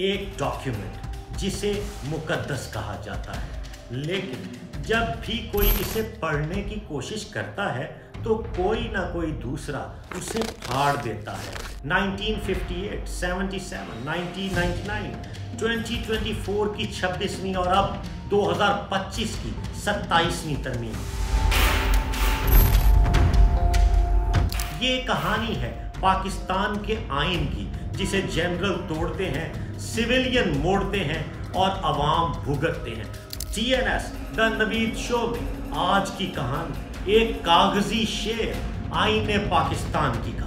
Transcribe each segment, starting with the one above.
एक डॉक्यूमेंट जिसे मुकद्दस कहा जाता है, लेकिन जब भी कोई इसे पढ़ने की कोशिश करता है तो कोई ना कोई दूसरा उसे फाड़ देता है। 1958, 77, 1999, 2024 की 26वीं और अब 2025 की 27वीं तरमीम। ये कहानी है पाकिस्तान के आइन की, जिसे जनरल तोड़ते हैं, सिविलियन मोड़ते हैं और अवाम भुगतते हैं। TNS द नवीद शो में आज की कहानी एक कागजी शेर, आईने पाकिस्तान की कहानी।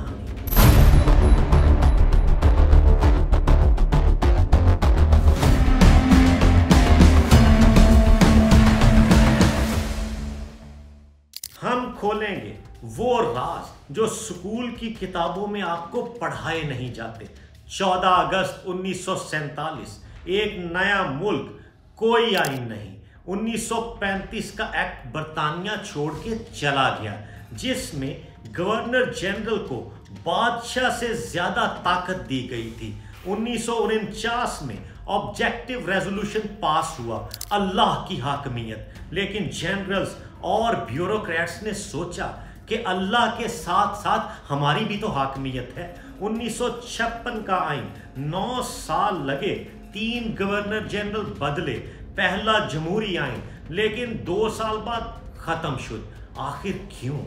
हम खोलेंगे वो राज जो स्कूल की किताबों में आपको पढ़ाए नहीं जाते। 14 अगस्त 1947, एक नया मुल्क, कोई आइन नहीं। 1935 का एक्ट बरतानिया छोड़ के चला गया, जिसमें गवर्नर जनरल को बादशाह से ज्यादा ताकत दी गई थी। 1949 में ऑब्जेक्टिव रेजोल्यूशन पास हुआ, अल्लाह की हाकमियत। लेकिन जनरल्स और ब्यूरोक्रेट्स ने सोचा कि अल्लाह के साथ साथ हमारी भी तो हाकमियत है। 1956 का आइन, 9 साल लगे, 3 गवर्नर जनरल बदले, पहला जमहूरी आइन, लेकिन 2 साल बाद खत्म शुद। आखिर क्यों?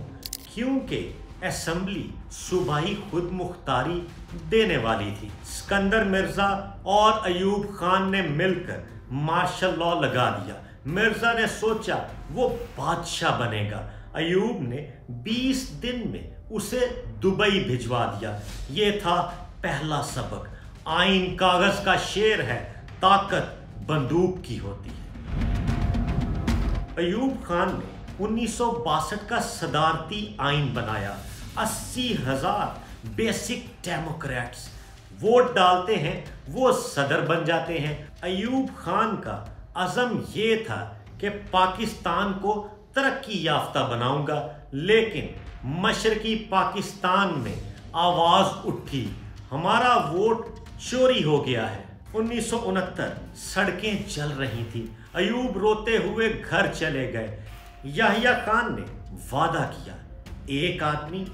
क्योंकि असेंबली सूबाई खुद मुख्तारी देने वाली थी। सिकंदर मिर्जा और अयूब खान ने मिलकर मार्शल लॉ लगा दिया। मिर्जा ने सोचा वो बादशाह बनेगा, अयूब ने 20 दिन में उसे दुबई भिजवा दिया। ये था पहला सबक। आइन कागज का शेर है, ताकत बंदूक की होती है। अयूब खान ने 1962 का सदारती आइन बनाया। 80,000 बेसिक डेमोक्रेट्स वोट डालते हैं, वो सदर बन जाते हैं। अयूब खान का अज़म ये था कि पाकिस्तान को तरक्की याफ्ता बनाऊंगा, लेकिन मशरकी पाकिस्तान में आवाज उठी, हमारा वोट चोरी हो गया है। 1969 सड़कें जल रही थी, अयूब रोते हुए घर चले गए। याहिया खान ने वादा किया, एक आदमी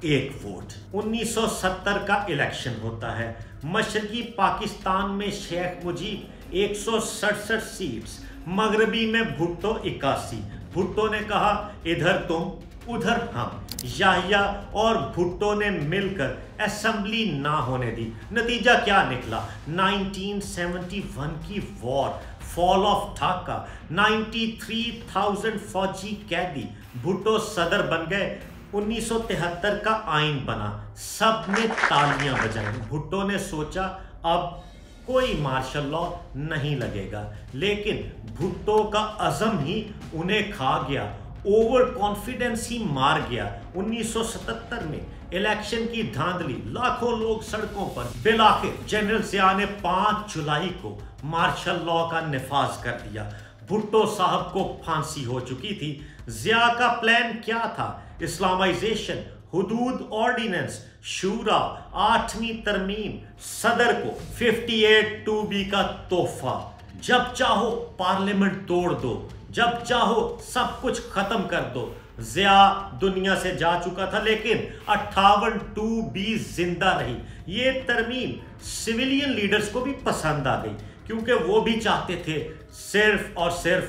एक वोट। 1970 का इलेक्शन होता है। मशरकी पाकिस्तान में शेख मुजीब 167 सीट्स, मगरबी में भुट्टो 81। भुट्टो ने कहा इधर तुम उधर हम। याहिया और भुट्टो ने मिलकर असेंबली ना होने दी। नतीजा क्या निकला? 1971 की वॉर, फॉल ऑफ ढाका, 93,000 फौजी कैदी, भुट्टो सदर बन गए। 1973 का आइन बना, सबने तालियां बजाई। भुट्टो ने सोचा अब कोई मार्शल लॉ नहीं लगेगा, लेकिन भुट्टो का अज़म ही उन्हें खा गया, ओवर कॉन्फिडेंस ही मार गया। 1977 में इलेक्शन की धांधली, लाखों लोग सड़कों पर। बिलाखिर जनरल ज़िया ने 5 जुलाई को मार्शल लॉ का निफाज कर दिया। भुट्टो साहब को फांसी हो चुकी थी। ज़िया का प्लान क्या था? इस्लामाइजेशन, हुदूद ऑर्डिनेंस, शूरा, 8वीं तरमीम, सदर को 58(2)B का तोहफा। जब चाहो पार्लियामेंट तोड़ दो, जब चाहो सब कुछ खत्म कर दो। ज़िया दुनिया से जा चुका था, लेकिन 58(2)B जिंदा रही। ये तरमीम सिविलियन लीडर्स को भी पसंद आ गई, क्योंकि वो भी चाहते थे सिर्फ और सिर्फ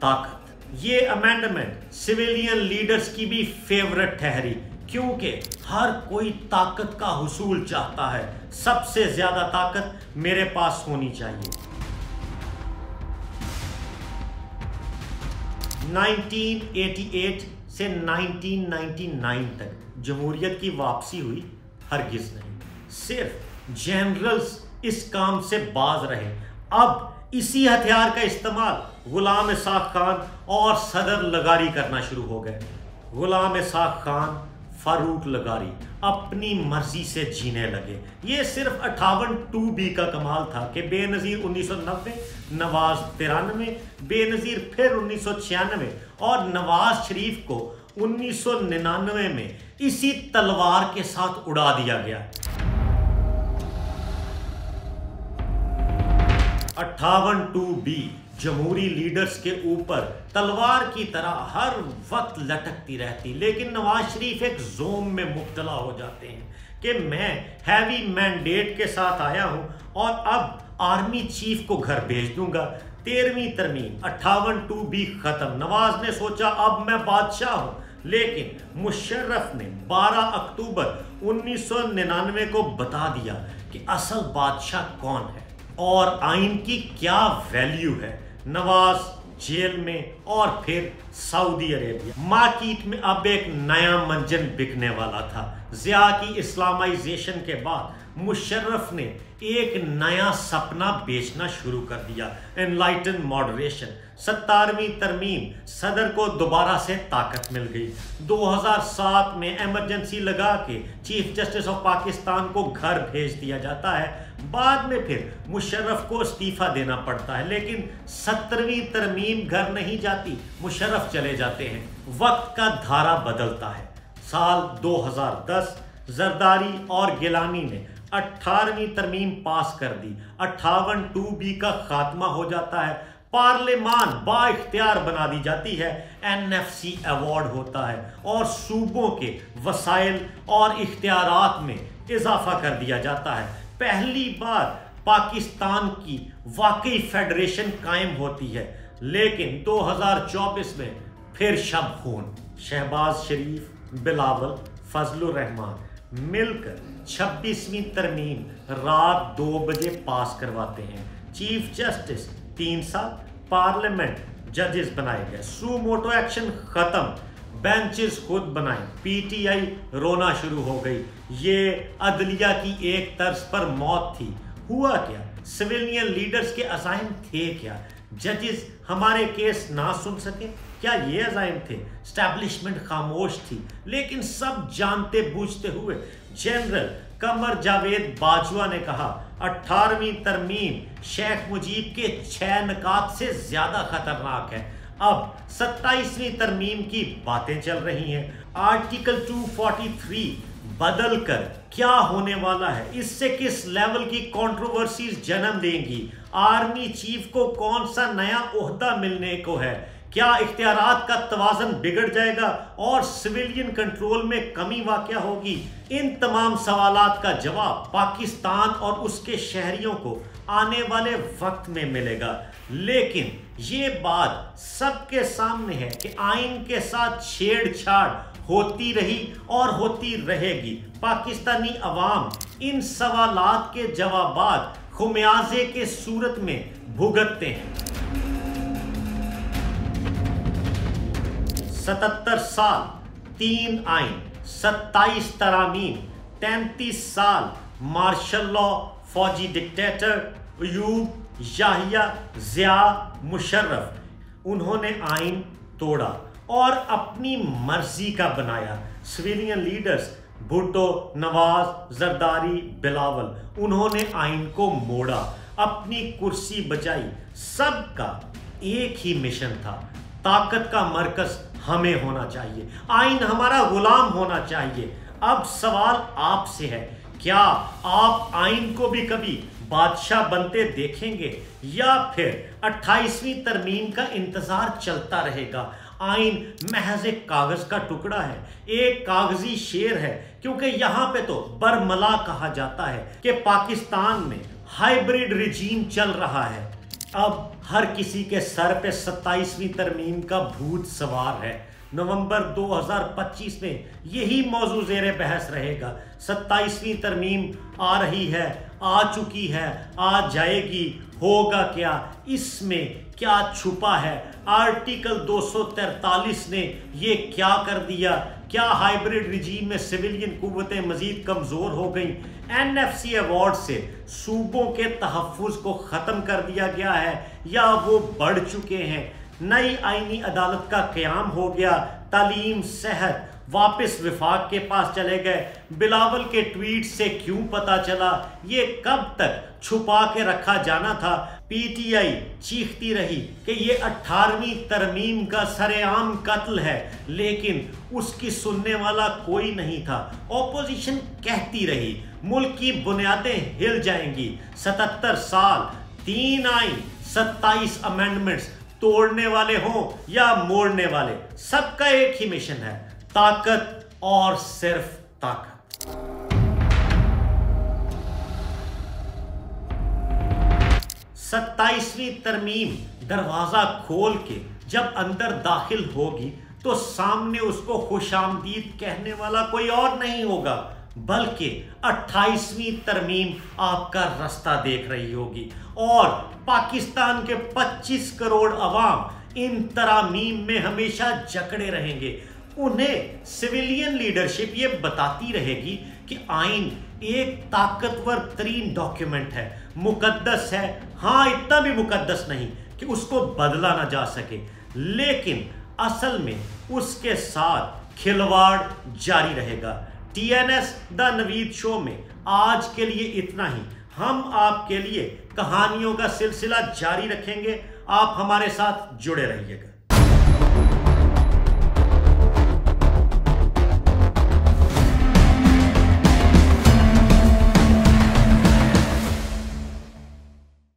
ताकत। ये अमेंडमेंट सिविलियन लीडर्स की भी फेवरेट ठहरी, क्योंकि हर कोई ताकत का हुसूल चाहता है। सबसे ज्यादा ताकत मेरे पास होनी चाहिए। 1988 से 1999 तक जमहूरियत की वापसी हुई? हरगिज नहीं। सिर्फ जनरल्स इस काम से बाज रहे। अब इसी हथियार का इस्तेमाल गुलाम इसाक खान और सदर लगारी करना शुरू हो गए। गुलाम इसाक खान, फारूक लगारी अपनी मर्जी से जीने लगे। ये सिर्फ 58(2)B का कमाल था कि बेनज़ीर 1990, नवाज 93, बेनज़ीर फिर 1996 और नवाज शरीफ को 1999 में इसी तलवार के साथ उड़ा दिया गया। 58(2)B जमहूरी लीडर्स के ऊपर तलवार की तरह हर वक्त लटकती रहती, लेकिन नवाज शरीफ एक जोम में मुब्तला हो जाते हैं कि मैं हैवी मैंडेट के साथ आया हूं और अब आर्मी चीफ को घर भेज दूंगा। 13वीं तरमीम 58(2)B खत्म। नवाज ने सोचा अब मैं बादशाह हूं, लेकिन मुशर्रफ ने 12 अक्टूबर 1999 को बता दिया कि असल बादशाह कौन है और आइन की क्या वैल्यू है। नवाज जेल में और फिर सऊदी अरेबिया। मार्केट में अब एक नया मंजन बिकने वाला था। ज़िया की इस्लामाइजेशन के बाद मुशर्रफ ने एक नया सपना बेचना शुरू कर दिया, एनलाइटन मॉडरेशन। 17वीं तरमीम सदर को दोबारा से ताकत मिल गई। 2007 में इमरजेंसी लगा के चीफ जस्टिस ऑफ पाकिस्तान को घर भेज दिया जाता है। बाद में फिर मुशर्रफ को इस्तीफा देना पड़ता है, लेकिन 17वीं तरमीम घर नहीं जाती, मुशर्रफ चले जाते हैं। वक्त का धारा बदलता है। साल 2010 जरदारी और गिलानी ने 18वीं तरमीम पास कर दी। 58(2)B का खात्मा हो जाता है। पार्लियामान बाइख्तियार बना दी जाती है। NFC अवार्ड होता है और सूबों के वसाइल और इख्तियारात में इजाफा कर दिया जाता है। पहली बार पाकिस्तान की वाकई फेडरेशन कायम होती है, लेकिन 2024 में फिर शब खून। शहबाज शरीफ, बिलावल, फजलुर रहमान मिलकर 26वीं तरमीम रात 2 बजे पास करवाते हैं। चीफ जस्टिस 3 साल, पार्लियामेंट जजेस बनाए गए। सू मोटो एक्शन खत्म, बेंचेस खुद बनाए। PTI रोना शुरू हो गई। ये अदलिया की एक तर्ज पर मौत थी। हुआ क्या? सिविलियन लीडर्स के अज़ाइम थे क्या? जजेस हमारे केस ना सुन सके, क्या ये अज़ाइम थे? स्टैब्लिशमेंट खामोश थी, लेकिन सब जानते बूझते हुए जनरल कमर जावेद बाजवा ने कहा 18वीं तरमीम शेख मुजीब के 6 नकात से ज्यादा खतरनाक है। अब 27वीं तरमीम की बातें चल रही हैं। आर्टिकल 243 बदल कर क्या होने वाला है, इससे किस लेवल की कंट्रोवर्सीज जन्म देंगी, आर्मी चीफ को कौन सा नया ओहदा मिलने को है, क्या इख्तियारात का तवाज़ुन बिगड़ जाएगा और सिविलियन कंट्रोल में कमी वाक़या होगी। इन तमाम सवालात का जवाब पाकिस्तान और उसके शहरियों को आने वाले वक्त में मिलेगा। लेकिन ये बात सबके सामने है कि आइन के साथ छेड़छाड़ होती रही और होती रहेगी। पाकिस्तानी अवाम इन सवालात के जवाबात खुमियाजे के सूरत में भुगतते हैं। 77 साल, 3 आइन, 27 तरामीम, 33 साल मार्शल लॉ, फौजी डिक्टेटर अयूब, याहिया, ज़िया, मुशर्रफ। उन्होंने आइन तोड़ा और अपनी मर्जी का बनाया। सिविलियन लीडर्स भुट्टो, नवाज, जरदारी, बिलावल, उन्होंने आइन को मोड़ा, अपनी कुर्सी बचाई। सबका एक ही मिशन था, ताकत का मरकज हमें होना चाहिए, आइन हमारा गुलाम होना चाहिए। अब सवाल आपसे है, क्या आप आइन को भी कभी बादशाह बनते देखेंगे या फिर 28वीं तरमीम का इंतजार चलता रहेगा? आइन महज एक कागज का टुकड़ा है, एक कागजी शेर है, क्योंकि यहां पे तो बरमला कहा जाता है कि पाकिस्तान में हाइब्रिड रिजीम चल रहा है। अब हर किसी के सर पे 27वीं तरमीम का भूत सवार है। नवंबर 2025 में यही मौजू ज़ेरे बहस रहेगा। 27वीं तरमीम आ रही है, आ चुकी है, आ जाएगी, होगा क्या, इसमें क्या छुपा है? आर्टिकल 243 ने ये क्या कर दिया? क्या हाइब्रिड रिजीम में सिविलियन कुव्वतें मजीद कमज़ोर हो गई? NFC अवार्ड से सूबों के तहफ़्फ़ुज़ को ख़त्म कर दिया गया है या वो बढ़ चुके हैं? नई आईनी अदालत का क़याम हो गया, तालीम, सेहत वापस विफाक के पास चले गए। बिलावल के ट्वीट से क्यों पता चला? ये कब तक छुपा के रखा जाना था? PTI चीखती रही कि ये 18वीं तरमीम का सरेआम कत्ल है, लेकिन उसकी सुनने वाला कोई नहीं था। ऑपोजिशन कहती रही मुल्क की बुनियादें हिल जाएंगी। 77 साल, 3 आइन, 27 अमेंडमेंट्स, तोड़ने वाले हों या मोड़ने वाले, सबका एक ही मिशन है, ताकत और सिर्फ ताकत। 27वीं तरमीम दरवाजा खोल के जब अंदर दाखिल होगी तो सामने उसको खुशामदीद कहने वाला कोई और नहीं होगा, बल्कि 28वीं तरमीम आपका रास्ता देख रही होगी। और पाकिस्तान के 25 करोड़ अवाम इन तरामीम में हमेशा जकड़े रहेंगे। उन्हें सिविलियन लीडरशिप ये बताती रहेगी कि आइन एक ताकतवर तरीन डॉक्यूमेंट है, मुकद्दस है। हाँ, इतना भी मुकद्दस नहीं कि उसको बदला ना जा सके, लेकिन असल में उसके साथ खिलवाड़ जारी रहेगा। TNS द नवीद शो में आज के लिए इतना ही। हम आपके लिए कहानियों का सिलसिला जारी रखेंगे। आप हमारे साथ जुड़े रहिएगा।